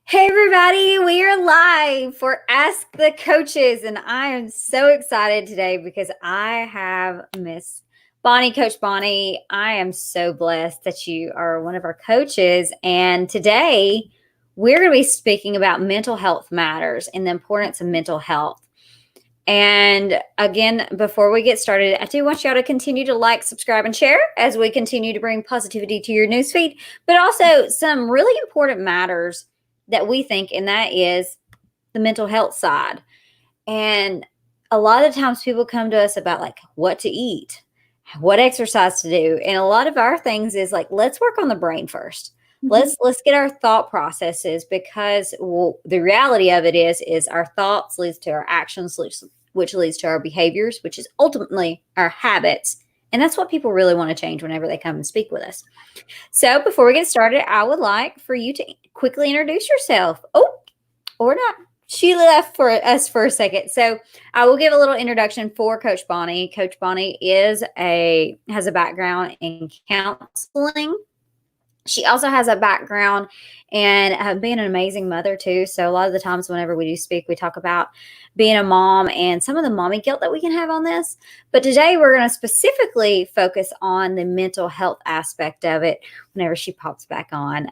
Hey everybody, we are live for Ask the Coaches, and I am so excited today because I have Miss Bonnie, Coach Bonnie. I am so blessed that you are one of our coaches, and today we're going to be speaking about mental health matters and the importance of mental health. And again, before we get started, I do want y'all to continue to like, subscribe, and share as we continue to bring positivity to your newsfeed, but also some really important matters that we think, and that is the mental health side. And a lot of times people come to us about like what to eat, what exercise to do. And a lot of our things is like, let's work on the brain first. Let's get our thought processes, because the reality of it is our thoughts leads to our actions, which leads to our behaviors, which is ultimately our habits. And that's what people really want to change whenever they come and speak with us. So before we get started, I would like for you to quickly introduce yourself. Oh, or not. She left for us for a second. So I will give a little introduction for Coach Bonnie. Coach Bonnie has a background in counseling. She also has a background in being an amazing mother too. So a lot of the times whenever we do speak, we talk about being a mom and some of the mommy guilt that we can have on this. But today we're going to specifically focus on the mental health aspect of it whenever she pops back on.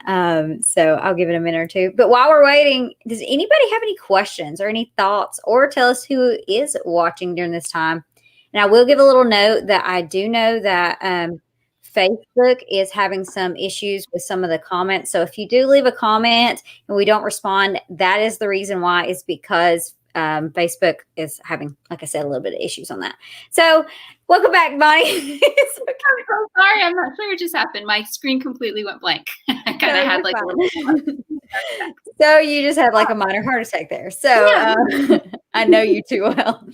So I'll give it a minute or two. But while we're waiting, does anybody have any questions or any thoughts, or tell us who is watching during this time? And I will give a little note that I do know that Facebook is having some issues with some of the comments. So if you do leave a comment and we don't respond, that is the reason why, is because Facebook is having, like I said, a little bit of issues on that. So welcome back, Bonnie. I'm so sorry. I'm not sure what just happened. My screen completely went blank. I kind of had like a little... So you just had like a minor heart attack there. So yeah. I know you too well.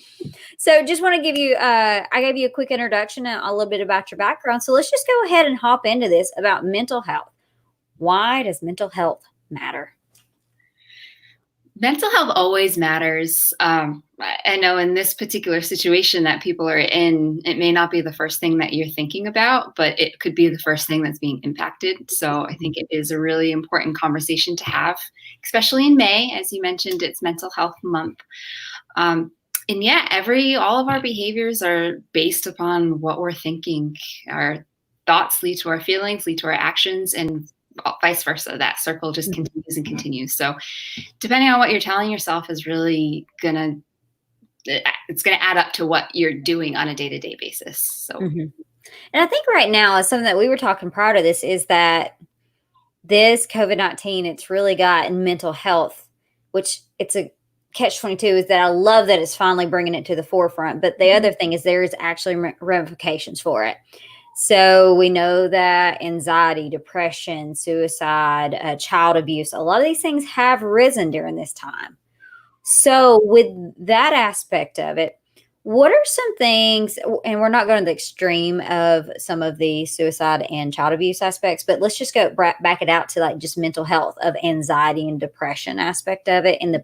So just want to give you, I gave you a quick introduction and a little bit about your background. So let's just go ahead and hop into this about mental health. Why does mental health matter? Mental health always matters. I know in this particular situation that people are in, it may not be the first thing that you're thinking about, but it could be the first thing that's being impacted. So I think it is a really important conversation to have, especially in May. As you mentioned, it's Mental Health Month. And yeah, all of our behaviors are based upon what we're thinking. Our thoughts lead to our feelings, lead to our actions, and vice versa. That circle just continues and continues. So depending on what you're telling yourself is really it's gonna add up to what you're doing on a day-to-day basis. So and I think right now is something that we were talking prior to this, is that this COVID-19, it's really gotten mental health, which it's a catch-22, is that I love that it's finally bringing it to the forefront. But the other thing is there is actually ramifications for it. So we know that anxiety, depression, suicide, child abuse, a lot of these things have risen during this time. So with that aspect of it, what are some things, and we're not going to the extreme of some of the suicide and child abuse aspects, but let's just go back it out to like just mental health of anxiety and depression aspect of it, and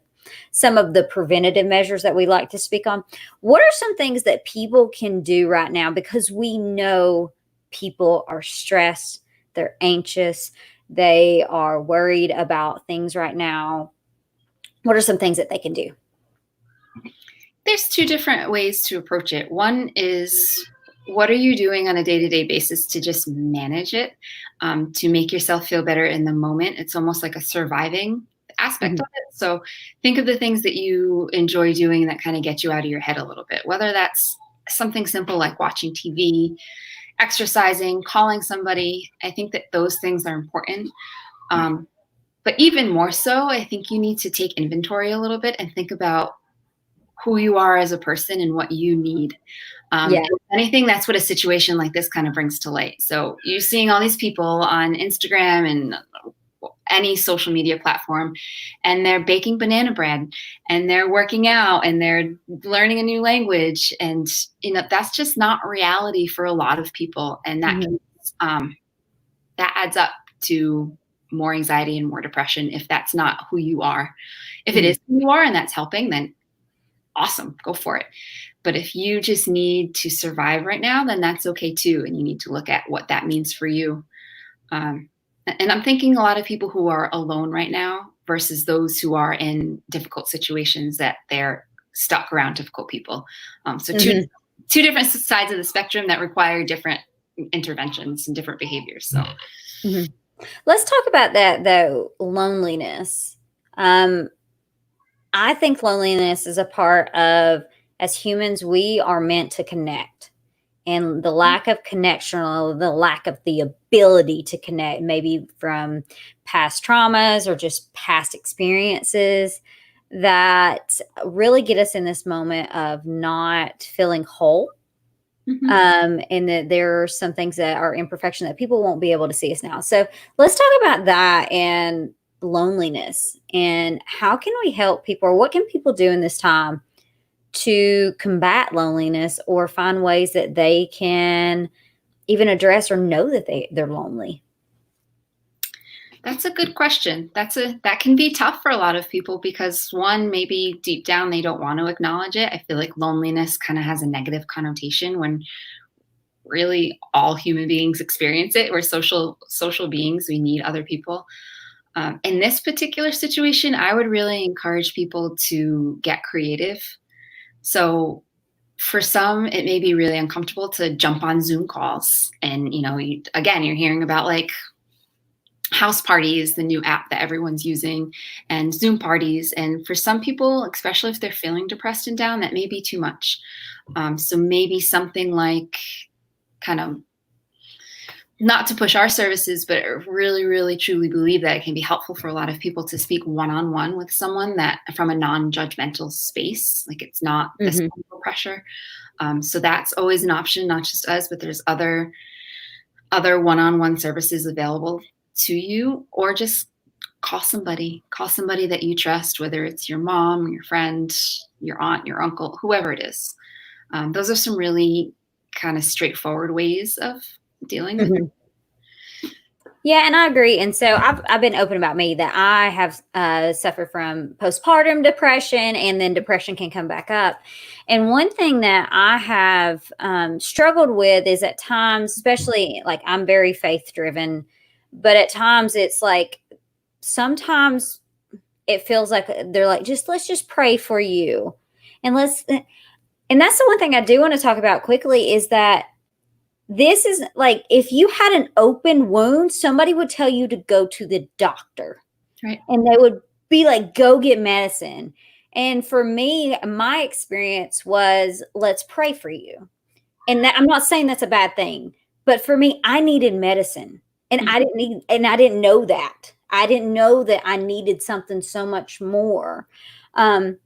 some of the preventative measures that we like to speak on. What are some things that people can do right now? Because we know people are stressed, they're anxious, they are worried about things right now. What are some things that they can do? There's two different ways to approach it. One is, what are you doing on a day-to-day basis to just manage it, to make yourself feel better in the moment? It's almost like a surviving aspect of it. So think of the things that you enjoy doing that kind of get you out of your head a little bit, whether that's something simple like watching TV, exercising, calling somebody. I think that those things are important. But even more so, I think you need to take inventory a little bit and think about who you are as a person and what you need. If anything, that's what a situation like this kind of brings to light. So you're seeing all these people on Instagram and any social media platform, and they're baking banana bread and they're working out and they're learning a new language. And, that's just not reality for a lot of people. And that, that adds up to more anxiety and more depression if that's not who you are. If it is who you are and that's helping, then awesome, go for it. But if you just need to survive right now, then that's okay too. And you need to look at what that means for you. And I'm thinking a lot of people who are alone right now versus those who are in difficult situations that they're stuck around difficult people. So Mhm. two different sides of the spectrum that require different interventions and different behaviors. So Mhm. Let's talk about that though, loneliness. Um, I think loneliness is a part of, as humans, we are meant to connect. And the lack of connection, or the lack of the ability to connect, maybe from past traumas or just past experiences, that really get us in this moment of not feeling whole. mhm. And that there are some things that are imperfection that people won't be able to see us now. So let's talk about that and loneliness, and how can we help people, or what can people do in this time to combat loneliness, or find ways that they can even address or know that they're lonely. That's a good question. That can be tough for a lot of people because one, maybe deep down they don't want to acknowledge it. I feel like loneliness kind of has a negative connotation when really all human beings experience it. We're social beings. We need other people. In this particular situation, I would really encourage people to get creative. So for some, it may be really uncomfortable to jump on Zoom calls, and again, you're hearing about like House Party is the new app that everyone's using, and Zoom parties. And for some people, especially if they're feeling depressed and down, that may be too much. So maybe something like, kind of, not to push our services, but I really, really, truly believe that it can be helpful for a lot of people to speak one-on-one with someone, that from a non-judgmental space, like it's not this Mhm. pressure. So that's always an option, not just us, but there's other one-on-one services available to you, or just call somebody that you trust, whether it's your mom, your friend, your aunt, your uncle, whoever it is. Those are some really kind of straightforward ways of dealing with. Mhm. Yeah, and I agree. And so I've been open about me that I have suffered from postpartum depression, and then depression can come back up. And one thing that I have struggled with is at times, especially like I'm very faith driven, but at times it's like sometimes it feels like they're like, just let's just pray for you, and and that's the one thing I do want to talk about quickly, is that this is like, if you had an open wound, somebody would tell you to go to the doctor, Right. and they would be like, go get medicine. And for me, my experience was, let's pray for you. And that, I'm not saying that's a bad thing, but for me, I needed medicine, and Mhm. I didn't know that. I didn't know that I needed something so much more. Um,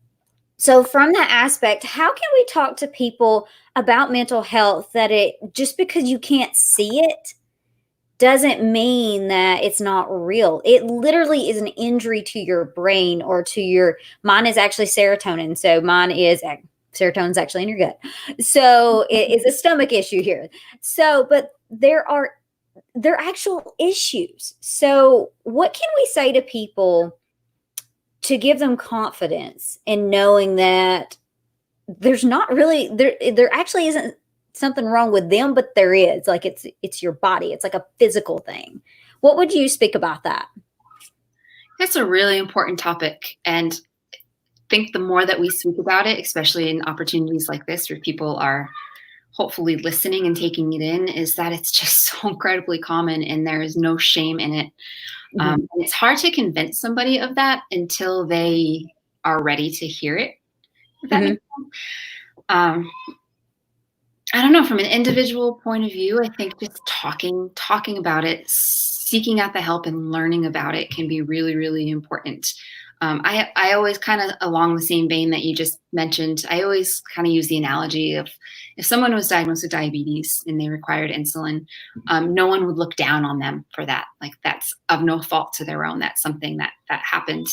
so from that aspect, how can we talk to people about mental health, that it, just because you can't see it doesn't mean that it's not real. It literally is an injury to your brain, or to your, mine is actually serotonin. So mine is serotonin's actually in your gut. So it is a stomach issue here. So, but there are actual issues. So what can we say to people to give them confidence in knowing that there's not really, there actually isn't something wrong with them, but there is, like, it's your body, it's like a physical thing. What would you speak about that? That's a really important topic. And I think the more that we speak about it, especially in opportunities like this where people are hopefully listening and taking it in, is that it's just so incredibly common and there is no shame in it. Mhm. And it's hard to convince somebody of that until they are ready to hear it, if that Mhm. makes sense. Um, I don't know, from an individual point of view, I think just talking about it, seeking out the help and learning about it can be really, really important. I always kind of, along the same vein that you just mentioned, I always kind of use the analogy of, if someone was diagnosed with diabetes and they required insulin, no one would look down on them for that. Like, that's of no fault to their own. That's something that happened.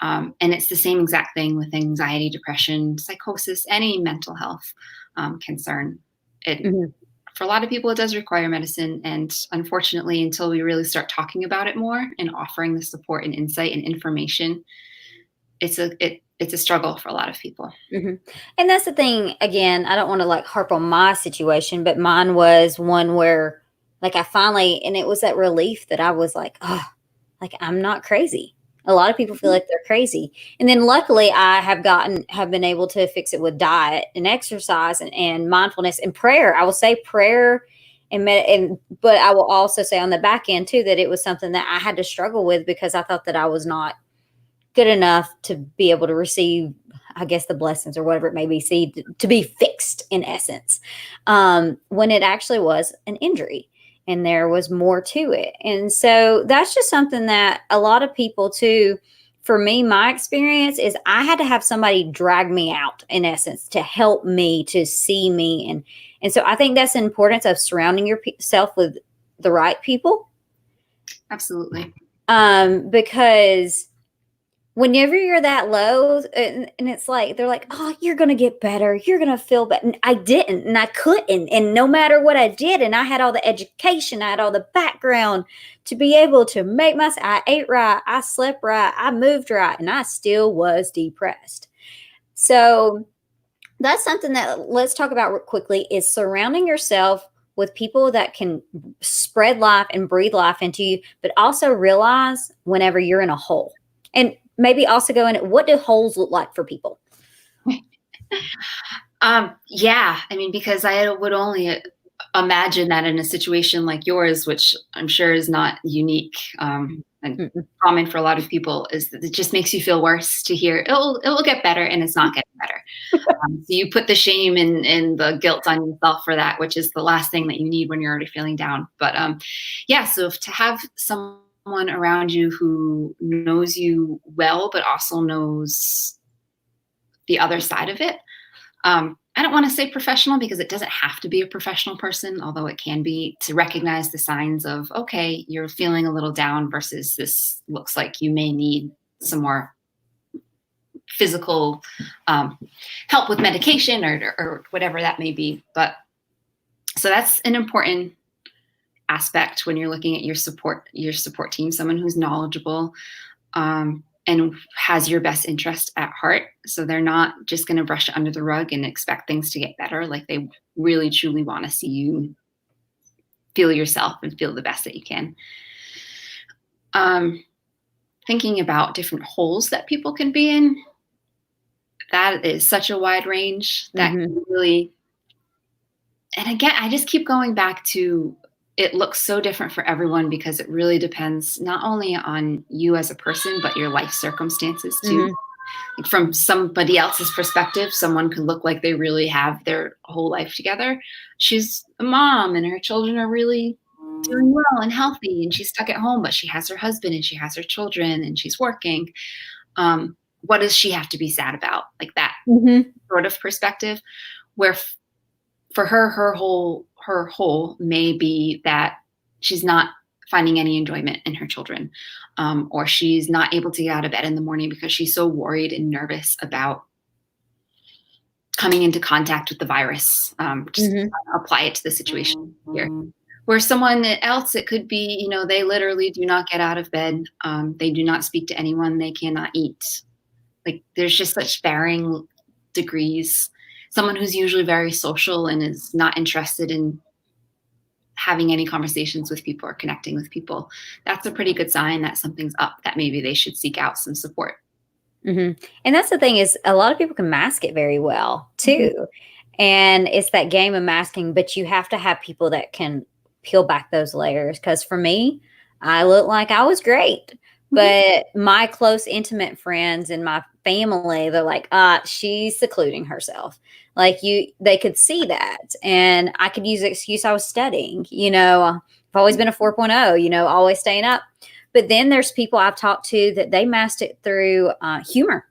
And it's the same exact thing with anxiety, depression, psychosis, any mental health concern. It, Mhm. for a lot of people, it does require medicine. And unfortunately, until we really start talking about it more and offering the support and insight and information, it's a struggle for a lot of people. Mhm. And that's the thing, again, I don't wanna, like, harp on my situation, but mine was one where, Like I finally, and it was that relief that I was like, oh, like I'm not crazy. A lot of people feel like they're crazy. And then luckily I have been able to fix it with diet and exercise and mindfulness and prayer. I will say prayer but I will also say on the back end too, that it was something that I had to struggle with because I thought that I was not good enough to be able to receive, I guess, the blessings or whatever it may be, to be fixed in essence, when it actually was an injury and there was more to it. And so that's just something that a lot of people too, for me, my experience is I had to have somebody drag me out in essence to help me to see me. And so I think that's the importance of surrounding yourself with the right people. Absolutely. Because whenever you're that low and it's like, they're like, oh, you're going to get better. You're going to feel better. And I didn't, and I couldn't. And no matter what I did, and I had all the education, I had all the background to be able to I ate right, I slept right, I moved right, and I still was depressed. So that's something that let's talk about quickly is surrounding yourself with people that can spread life and breathe life into you, but also realize whenever you're in a hole. And maybe also go in, what do holes look like for people? Yeah, I mean, because I would only imagine that in a situation like yours, which I'm sure is not unique and common for a lot of people, is that it just makes you feel worse to hear it will get better, and it's not getting better. So you put the shame and the guilt on yourself for that, which is the last thing that you need when you're already feeling down. But yeah, so to have someone around you who knows you well, but also knows the other side of it. I don't want to say professional because it doesn't have to be a professional person, although it can be, to recognize the signs of, okay, you're feeling a little down versus this looks like you may need some more physical help with medication or whatever that may be. But so that's an important aspect when you're looking at your support team, someone who's knowledgeable and has your best interest at heart. So they're not just going to brush it under the rug and expect things to get better. Like they really truly want to see you feel yourself and feel the best that you can. Thinking about different holes that people can be in, that is such a wide range that can really, and again, I just keep going back to, it looks so different for everyone because it really depends not only on you as a person, but your life circumstances too. Like from somebody else's perspective, someone could look like they really have their whole life together. She's a mom and her children are really doing well and healthy, and she's stuck at home, but she has her husband and she has her children and she's working. What does she have to be sad about? Like that sort of perspective, where for her, her whole may be that she's not finding any enjoyment in her children, or she's not able to get out of bed in the morning because she's so worried and nervous about coming into contact with the virus. Just apply it to the situation here. Where someone else, it could be, they literally do not get out of bed. They do not speak to anyone. They cannot eat. Like there's just such varying degrees. Someone who's usually very social and is not interested in having any conversations with people or connecting with people, that's a pretty good sign that something's up, that maybe they should seek out some support. And that's the thing, is a lot of people can mask it very well too. And it's that game of masking, but you have to have people that can peel back those layers. Because for me, I looked like I was great, but my close, intimate friends and my family, they're like, she's secluding herself. Like they could see that. And I could use the excuse I was studying, I've always been a 4.0, always staying up. But then there's people I've talked to that they masked it through humor.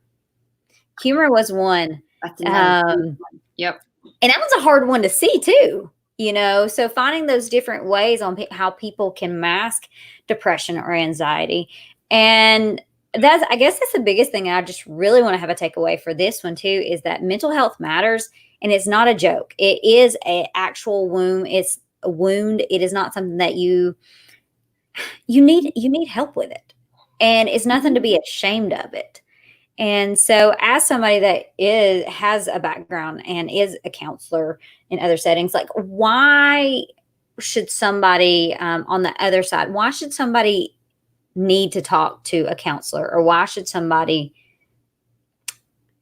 Humor was one. Yep. And that was a hard one to see too, so finding those different ways on how people can mask depression or anxiety. And I guess that's the biggest thing. I just really want to have a takeaway for this one too, is that mental health matters, and it's not a joke. It is an actual wound. It's a wound. It is not something that you need help with it, and it's nothing to be ashamed of it. And so as somebody that has a background and is a counselor in other settings, like why should somebody on the other side, why should somebody need to talk to a counselor, or why should somebody,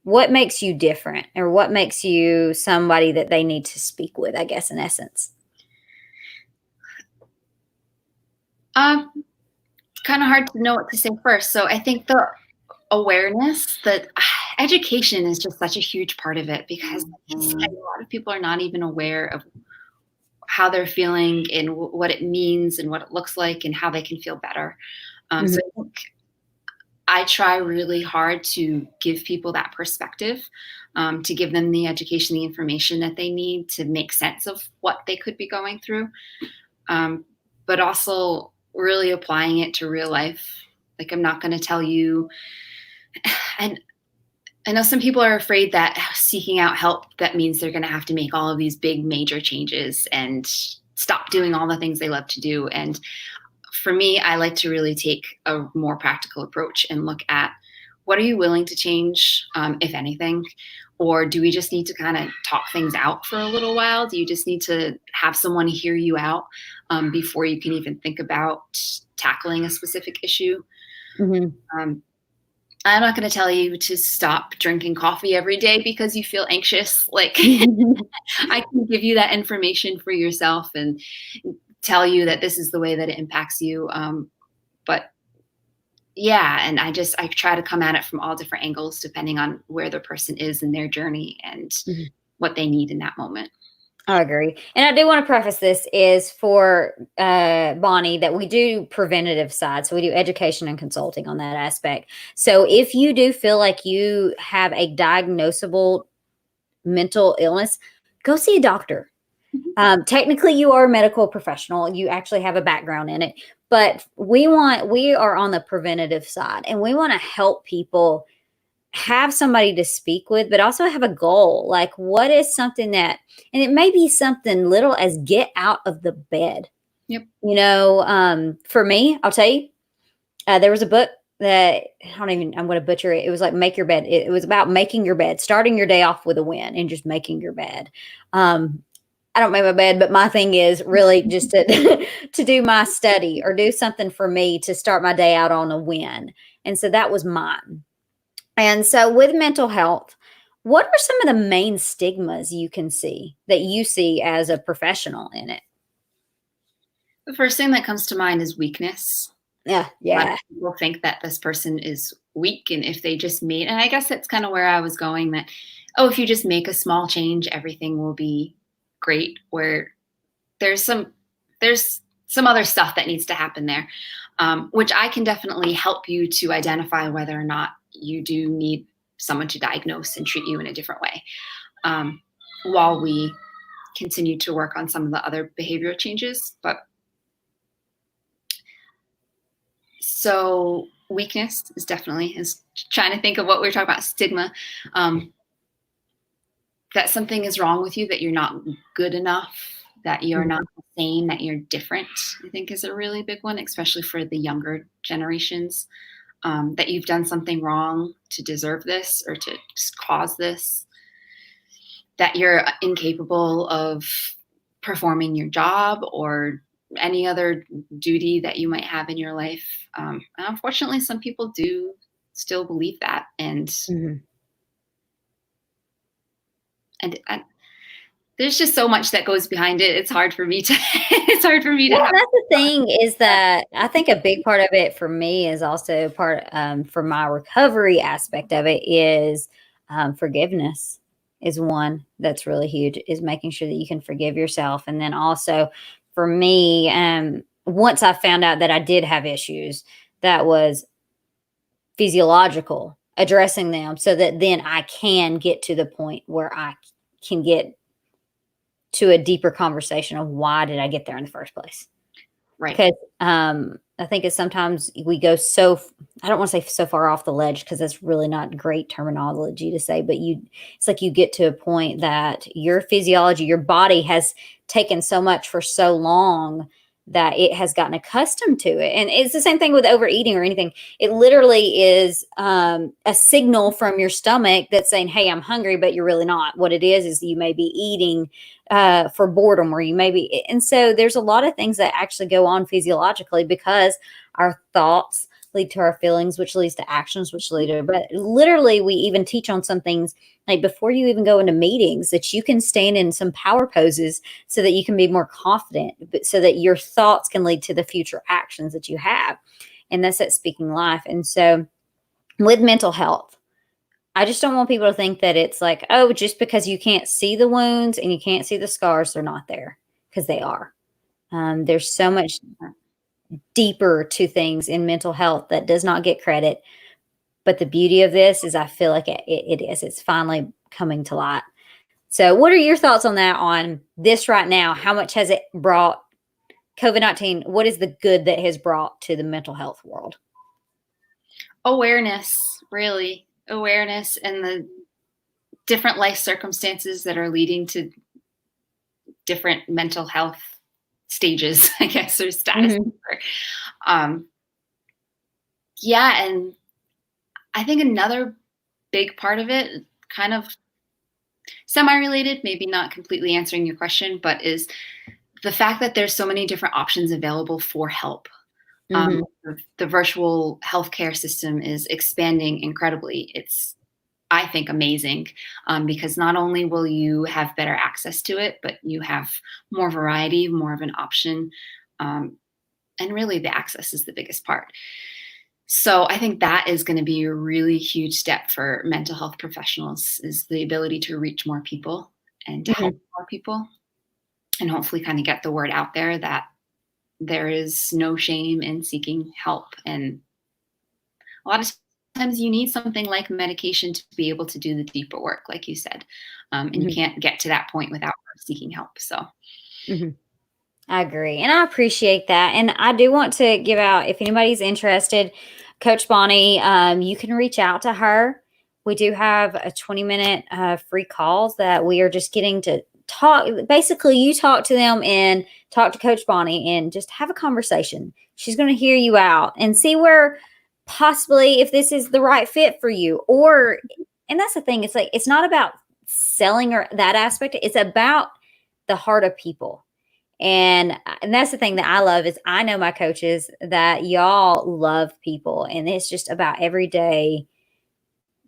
what makes you different, or what makes you somebody that they need to speak with, I guess, in essence? Kind of hard to know what to say first. So I think the awareness that education is just such a huge part of it, because like I said, a lot of people are not even aware of how they're feeling and what it means and what it looks like and how they can feel better. So I think I try really hard to give people that perspective, to give them the education, the information that they need to make sense of what they could be going through, but also really applying it to real life. Like, I'm not going to tell you, and I know some people are afraid that seeking out help, that means they're going to have to make all of these big major changes and stop doing all the things they love to do. And for me, I like to really take a more practical approach and look at, what are you willing to change, if anything? Or do we just need to kind of talk things out for a little while? Do you just need to have someone hear you out before you can even think about tackling a specific issue? I'm not going to tell you to stop drinking coffee every day because you feel anxious. Like, I can give you that information for yourself and tell you that this is the way that it impacts you. But yeah, and I try to come at it from all different angles, depending on where the person is in their journey and what they need in that moment. I agree. And I do want to preface this is for Bonnie, that we do preventative side. So we do education and consulting on that aspect. So if you do feel like you have a diagnosable mental illness, go see a doctor. Technically, you are a medical professional. You actually have a background in it. But we are on the preventative side, and we want to help people have somebody to speak with, but also have a goal. Like, what is something that, and it may be something little as get out of the bed. Yep. For me, I'll tell you, there was a book that I'm going to butcher it. It was like Make Your Bed. It was about making your bed, starting your day off with a win and just making your bed. I don't make my bed, but my thing is really just to, to do my study or do something for me to start my day out on a win. And so that was mine. And so with mental health, what are some of the main stigmas you can see that you see as a professional in it? The first thing that comes to mind is weakness. Yeah. People think that this person is weak, and if they just made, and I guess that's kind of where I was going, that, if you just make a small change, everything will be great, where there's some other stuff that needs to happen there, which I can definitely help you to identify whether or not you do need someone to diagnose and treat you in a different way, while we continue to work on some of the other behavioral changes. But so weakness is trying to think of what we were talking about, stigma, that something is wrong with you, that you're not good enough, that you're not the same, that you're different, I think is a really big one, especially for the younger generations, that you've done something wrong to deserve this or to cause this, that you're incapable of performing your job or any other duty that you might have in your life. And unfortunately, some people do still believe that. And there's just so much that goes behind it. It's hard for me to, that's the thing, is that I think a big part of it for me is also for my recovery aspect of it is forgiveness is one that's really huge, is making sure that you can forgive yourself. And then also for me, once I found out that I did have issues, that was physiological, addressing them so that then I can get to the point where I can get to a deeper conversation of why did I get there in the first place? Right. Because I think it's sometimes we go I don't want to say so far off the ledge, because that's really not great terminology to say, but it's like you get to a point that your physiology, your body has taken so much for so long that it has gotten accustomed to it. And it's the same thing with overeating or anything. It literally is a signal from your stomach that's saying, hey, I'm hungry, but you're really not. What it is you may be eating for boredom, or you may be. And so there's a lot of things that actually go on physiologically because our thoughts lead to our feelings, which leads to actions, which lead to, but literally we even teach on some things like before you even go into meetings that you can stand in some power poses so that you can be more confident, but so that your thoughts can lead to the future actions that you have. And that's at Speaking Life. And so with mental health, I just don't want people to think that it's like, oh, just because you can't see the wounds and you can't see the scars, they're not there, because they are. There's so much deeper to things in mental health that does not get credit. But the beauty of this is I feel like it is. It's finally coming to light. So what are your thoughts on that, on this right now? How much has it brought, COVID-19? What is the good that has brought to the mental health world? Awareness, really. Awareness and the different life circumstances that are leading to different mental health stages, I guess, or status. Yeah, and I think another big part of it, kind of semi-related, maybe not completely answering your question, but is the fact that there's so many different options available for help. The virtual healthcare system is expanding incredibly. It's, I think, amazing because not only will you have better access to it, but you have more variety, more of an option. And really the access is the biggest part. So I think that is going to be a really huge step for mental health professionals, is the ability to reach more people and to help more people, and hopefully kind of get the word out there that there is no shame in seeking help. And a lot of times you need something like medication to be able to do the deeper work, like you said. And you can't get to that point without seeking help. So I agree. And I appreciate that. And I do want to give out, if anybody's interested, Coach Bonnie, you can reach out to her. We do have a 20-minute free calls that we are just getting to talk. Basically, you talk to them and talk to Coach Bonnie and just have a conversation. She's going to hear you out and see where possibly if this is the right fit for you. Or, and that's the thing, it's like, it's not about selling or that aspect. It's about the heart of people. And that's the thing that I love is I know my coaches that y'all love people, and it's just about every day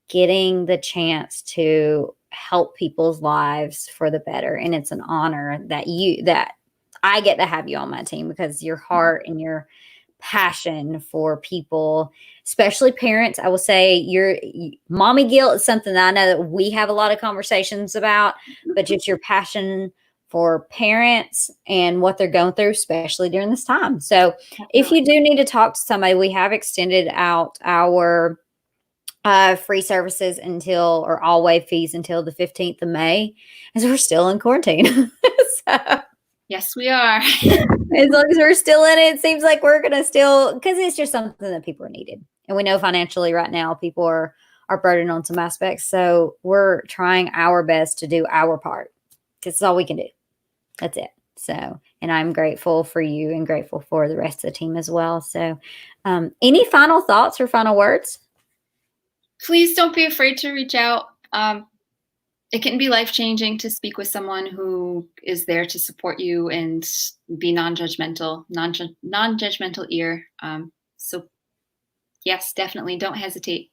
getting the chance to help people's lives for the better. And it's an honor that I get to have you on my team, because your heart and your passion for people, especially parents. I will say your mommy guilt is something that I know that we have a lot of conversations about, but just your passion for parents and what they're going through, especially during this time. So if you do need to talk to somebody, we have extended out our free services until, or all waive fees until the 15th of May, as we're still in quarantine. So, yes, we are. as long as we're still in it, it seems like we're going to still, because it's just something that people are needed. And we know financially right now, people are burdened on some aspects. So we're trying our best to do our part. It's all we can do. That's it. So, and I'm grateful for you and grateful for the rest of the team as well. So, any final thoughts or final words? Please don't be afraid to reach out. It can be life-changing to speak with someone who is there to support you and be non-judgmental ear. So yes, definitely don't hesitate.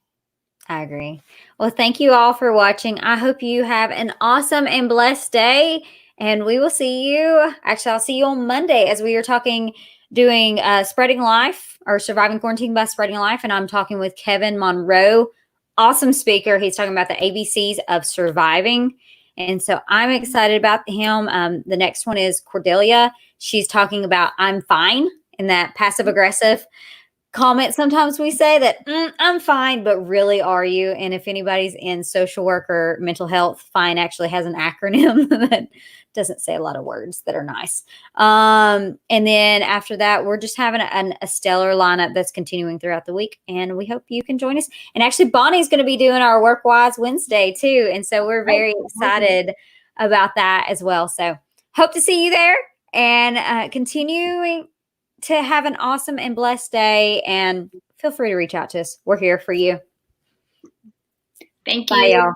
I agree. Well, thank you all for watching. I hope you have an awesome and blessed day. And we will see you. Actually, I'll see you on Monday as we are doing Spreading Life, or Surviving Quarantine by Spreading Life. And I'm talking with Kevin Monroe, awesome speaker. He's talking about the ABCs of surviving. And so I'm excited about him. The next one is Cordelia. She's talking about I'm fine, and that passive aggressive comment. Sometimes we say that I'm fine, but really, are you? And if anybody's in social work or mental health, FINE actually has an acronym that doesn't say a lot of words that are nice. And then after that, we're just having a stellar lineup that's continuing throughout the week. And we hope you can join us. And actually, Bonnie's going to be doing our Work Wise Wednesday too. And so we're very excited about that as well. So hope to see you there. and continuing to have an awesome and blessed day. And feel free to reach out to us. We're here for you. Thank Bye, you. y'all.